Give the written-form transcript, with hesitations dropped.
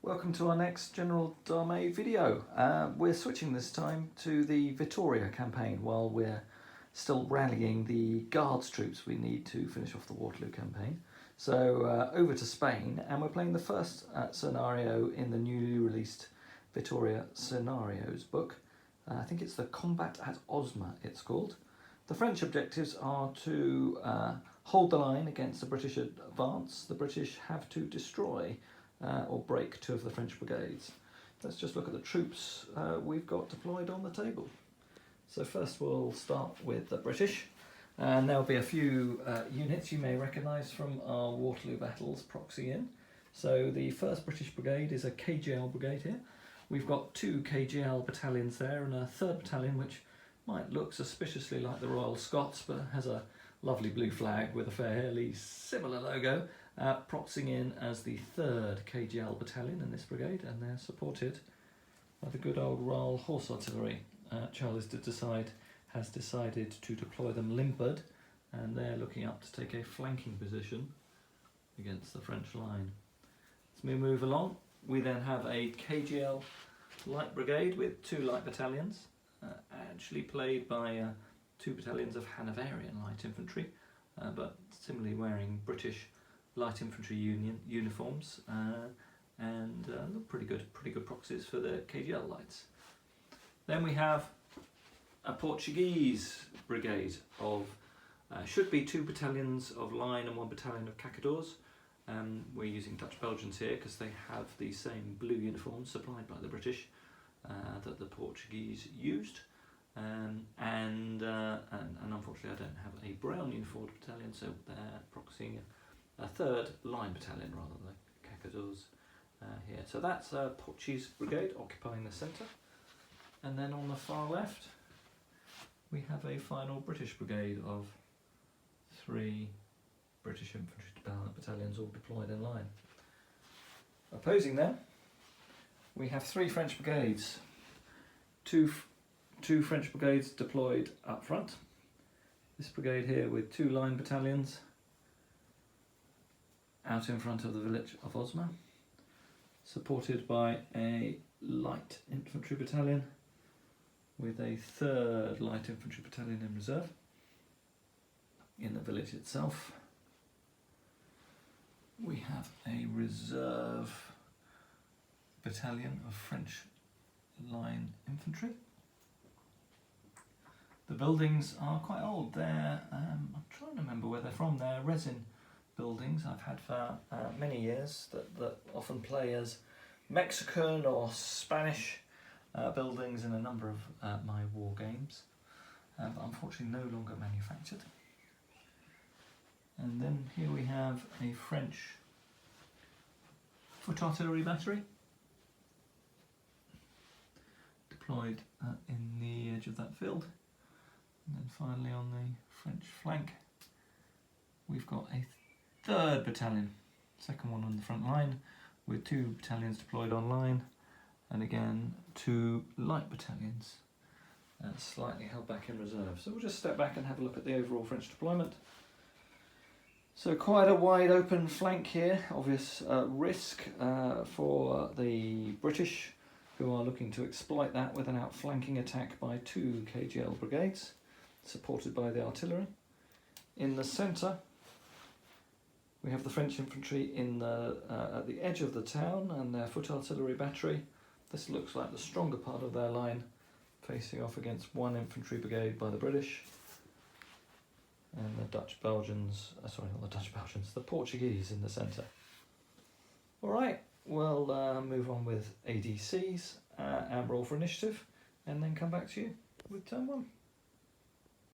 Welcome to our next General Dame video. We're switching this time to the Vitoria campaign while we're still rallying the Guards troops we need to finish off the Waterloo campaign. So over to Spain, and we're playing the first scenario in the newly released Vitoria Scenarios book. I think it's the Combat at Osma it's called. The French objectives are to hold the line against the British advance. The British have to destroy or break two of the French brigades. Let's just look at the troops we've got deployed on the table. So first we'll start with the British, and there'll be a few units you may recognise from our Waterloo battles proxy in. So the 1st British Brigade is a KGL brigade here. We've got 2 KGL battalions there and a 3rd battalion which might look suspiciously like the Royal Scots but has a lovely blue flag with a fairly similar logo. Proxying in as the 3rd KGL battalion in this brigade, and they're supported by the good old Royal Horse Artillery. Charles has decided to deploy them limped, and they're looking up to take a flanking position against the French line. As we move along, we then have a KGL light brigade with 2 light battalions, actually played by 2 battalions of Hanoverian light infantry, but similarly wearing British light infantry uniforms, and look pretty good proxies for the KGL lights. Then we have a Portuguese brigade of should be 2 battalions of line and 1 battalion of cacadors. We're using Dutch Belgians here because they have the same blue uniforms supplied by the British that the Portuguese used, and unfortunately I don't have a brown uniformed battalion, so they're proxying a 3rd line battalion rather than cacadors here. So that's a Portuguese brigade occupying the centre, and then on the far left we have a final British brigade of 3 British infantry battalions all deployed in line. Opposing them we have 3 French brigades, two French brigades deployed up front. This brigade here with 2 line battalions out in front of the village of Osma, supported by a light infantry battalion with a 3rd light infantry battalion in reserve in the village itself. We have a reserve battalion of French line infantry. The buildings are quite old. I'm trying to remember where they're from. They're resin buildings I've had for many years that often play as Mexican or Spanish buildings in a number of my war games, but unfortunately no longer manufactured. And then here we have a French foot artillery battery deployed in the edge of that field. And then finally on the French flank we've got a 3rd battalion, 2nd one on the front line, with 2 battalions deployed on line, and again 2 light battalions slightly held back in reserve. So we'll just step back and have a look at the overall French deployment. So quite a wide open flank here, obvious risk for the British, who are looking to exploit that with an outflanking attack by 2 KGL brigades, supported by the artillery. In the centre we have the French infantry at the edge of the town and their foot artillery battery. This looks like the stronger part of their line, facing off against 1 infantry brigade by the British, and the the Portuguese in the centre. Alright, we'll move on with ADCs and roll for initiative, and then come back to you with turn 1.